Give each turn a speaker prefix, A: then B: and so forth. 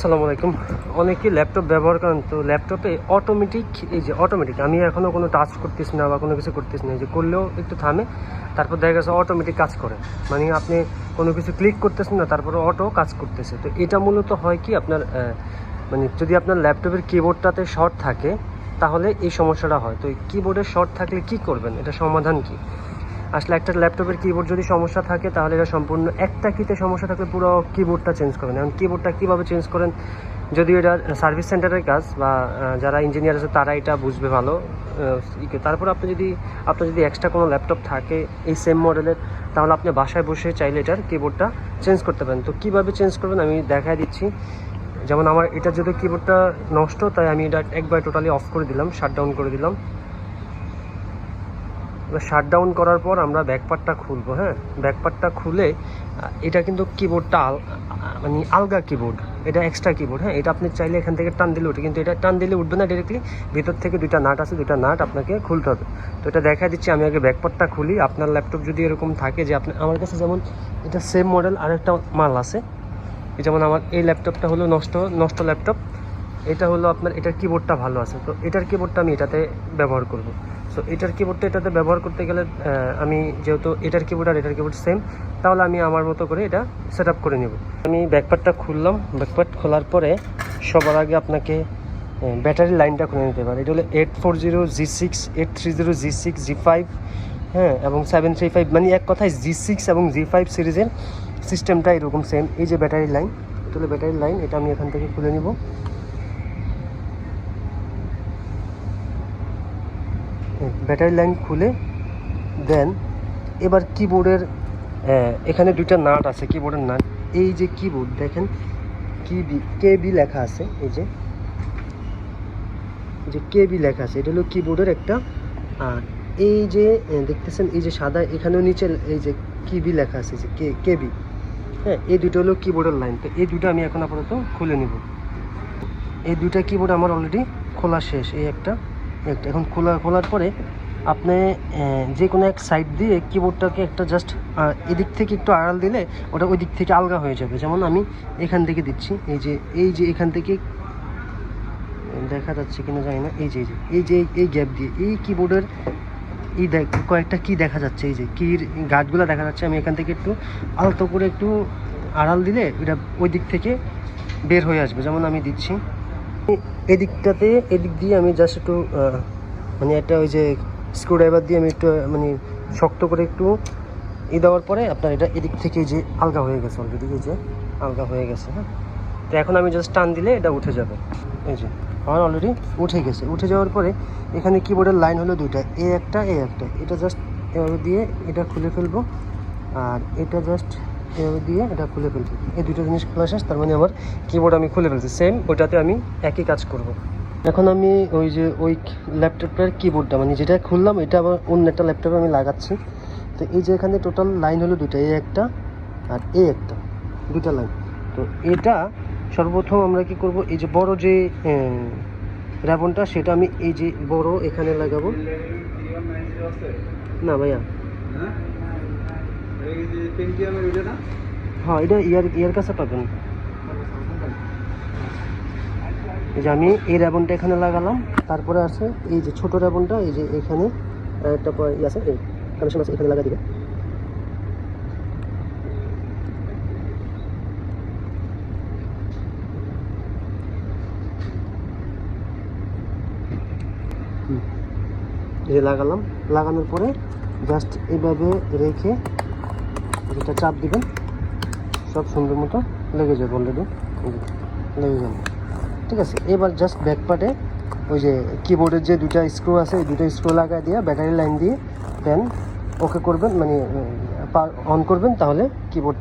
A: আসসালামু আলাইকুম। অনেকেই ল্যাপটপ ব্যবহার করেন, তো ল্যাপটপে অটোমেটিক আমি এখনও কোনো টাচ করতেছি না বা কোনো কিছু করতেছি না, যে করলেও একটু থামে, তারপর দেখা গেছে অটোমেটিক কাজ করে। মানে আপনি কোনো কিছু ক্লিক করতেছেন না, তারপরে অটো কাজ করতেছে। তো এটা মূলত হয় কি, আপনার মানে যদি আপনার ল্যাপটপের কিবোর্ডটাতে শর্ট থাকে তাহলে এই সমস্যাটা হয়। তো এই কিবোর্ডের শর্ট থাকলে কি করবেন, এটা সমাধান কি? আসলে একটা ল্যাপটপের কিবোর্ড যদি সমস্যা থাকে তাহলে এটা সম্পূর্ণ, একটা কিতে সমস্যা থাকলে পুরো কিবোর্ডটা চেঞ্জ করবেন। এখন কিবোর্ডটা কীভাবে চেঞ্জ করেন, যদিও এটা সার্ভিস সেন্টারের কাজ বা যারা ইঞ্জিনিয়ার আছে তারা এটা বুঝবে ভালো। তারপর আপনার যদি এক্সট্রা কোনো ল্যাপটপ থাকে এই সেম মডেলের, তাহলে আপনি বাসায় বসে চাইলে এটার কিবোর্ডটা চেঞ্জ করতে পারেন। তো কীভাবে চেঞ্জ করবেন আমি দেখাই দিচ্ছি। যেমন আমার এটা যদি কিবোর্ডটা নষ্ট, তাই আমি এটা একবার টোটালি অফ করে দিলাম, শাটডাউন করে দিলাম। শাটডাউন করার পর আমরা ব্যাকপার্টটা খুলবো। হ্যাঁ, ব্যাকপার্টটা খুলে এটা কিন্তু কিবোর্ডটা মানে আলগা কিবোর্ড, এটা এক্সট্রা কিবোর্ড। হ্যাঁ, এটা আপনি চাইলে এখান থেকে টান দিলে উঠে, কিন্তু এটা টান দিলে উঠবে না ডিরেক্টলি, ভিতর থেকে দুইটা নাট আছে, দুইটা নাট আপনাকে খুলতে হবে। তো এটা দেখা দিচ্ছি, আমি আগে ব্যাকপার্টটা খুলি। আপনার ল্যাপটপ যদি এরকম থাকে যে আপনি, আমার কাছে যেমন এটা সেম মডেল আরেকটা মাল আছে, যেমন আমার এই ল্যাপটপটা হলো নষ্ট ল্যাপটপ, এটা হলো আপনার, এটার কিবোর্ডটা ভালো আছে, তো এটার কিবোর্ডটা আমি এটাতে ব্যবহার করব। সো এটার কিবোর্ডটা এটাতে ব্যবহার করতে গেলে আমি যেহেতু এটার কিবোর্ড আর এটার কিবোর্ড সেম, তাহলে আমি আমার মতো করে এটা সেট আপ করে নেব। আমি ব্যাকপার্টটা খুললাম। ব্যাকপার্ট খোলার পরে সবার আগে আপনাকে ব্যাটারি লাইনটা খুলে নিতে পারে। এটা হলো 840G6, 830G6, G5, হ্যাঁ, এবং 735, মানে এক কথায় G6 এবং G5 সিরিজের সিস্টেমটা এরকম সেম। এই যে ব্যাটারি লাইন, এটা হলো ব্যাটারি লাইন, এটা আমি এখান থেকে খুলে নিব। ব্যাটারি লাইন খুলে দেন এবার কিবোর্ডের এখানে দুইটা নাট আছে, কিবোর্ডের নাট। এই যে কিবোর্ড দেখেন, কেবি লেখা আছে, এই যে কেবি লেখা আছে, এটা হলো কিবোর্ডের একটা। আর এই যে দেখতেছেন, এই যে সাদা, এখানেও নিচে এই যে কিবি লেখা আছে, যে কেবি। হ্যাঁ, এই দুটো হলো কিবোর্ডের লাইন। তো এই দুটো আমি এখন আপাতত খুলে নিব। এই দুইটা কিবোর্ড আমার অলরেডি খোলা শেষ। এই একটা এখন খোলার পরে আপনি যে কোনো এক সাইড দিয়ে কিবোর্ডটাকে একটা জাস্ট এদিক থেকে একটু আড়াল দিলে ওটা ওই দিক থেকে আলগা হয়ে যাবে। যেমন আমি এখান থেকে দিচ্ছি, এই যে এখান থেকে দেখা যাচ্ছে কিনা জানি না, এই গ্যাপ দিয়ে এই কিবোর্ডের কয়েকটা কি দেখা যাচ্ছে, এই যে কির গার্ডগুলো দেখা যাচ্ছে। আমি এখান থেকে একটু আলতো করে একটু আড়াল দিলে এটা ওই দিক থেকে বের হয়ে আসবে। যেমন আমি দিচ্ছি এদিক দিয়ে আমি জাস্ট একটু মানে একটা ওই যে স্ক্রুড্রাইভার দিয়ে আমি একটু মানে শক্ত করে একটু দেওয়ার পরে আপনার এটা এদিক থেকে যে আলগা হয়ে গেছে, অলরেডি এই যে আলগা হয়ে গেছে। হ্যাঁ, তো এখন আমি জাস্ট টান দিলে এটা উঠে যাবে। এই যে আমার অলরেডি উঠে গেছে। উঠে যাওয়ার পরে এখানে কিবোর্ডের লাইন হলো দুইটা, এ একটা। এটা জাস্ট এভাবে দিয়ে এটা খুলে ফেলবো, আর এটা জাস্ট এভাবে দিয়ে এটা খুলে ফেলবো। এই দুটো জিনিস খোলা শেষ, তার মানে আমার কিবোর্ড আমি খুলে ফেলছি। সেম ওইটাতে আমি একই কাজ করব। এখন আমি ওই ল্যাপটপটার কিবোর্ডটা, মানে যেটা খুললাম, এটা আবার অন্য একটা ল্যাপটপে আমি লাগাচ্ছি। তো এই যে এখানে টোটাল লাইন হলো দুইটা, এ একটা আর এ একটা, দুইটা লাইন। তো এটা সর্বপ্রথম আমরা কি করব, এই যে বড় যে র্যাবনটা, সেটা আমি এই যে বড় এখানে লাগাবো। না ভাইয়া, হ্যাঁ, এটা ইয়ার কাছে পাবেন। এই যে আমি এই র্যাবনটা এখানে লাগালাম, তারপরে আছে এই যে ছোট র্যাবনটা, এই যে এখানে একটা আছে, এই কানেকশন আছে, এখানে লাগা দিবে। এই যে লাগানোর পরে জাস্ট এইভাবে রেখে যেটা চাপ দিবেন, সব সুন্দর মতো লেগে যাবে। অলরেডি লেগে যাবে, ঠিক আছে। এবার জাস্ট ব্যাকপার্টে ওই যে কিবোর্ডের যে দুইটা স্ক্রু আছে, এই দুটো স্ক্রু লাগাই দিয়ে ব্যাটারি লাইন দিয়ে দেন ওকে করবেন, মানে অন করবেন, তাহলে কিবোর্ডটা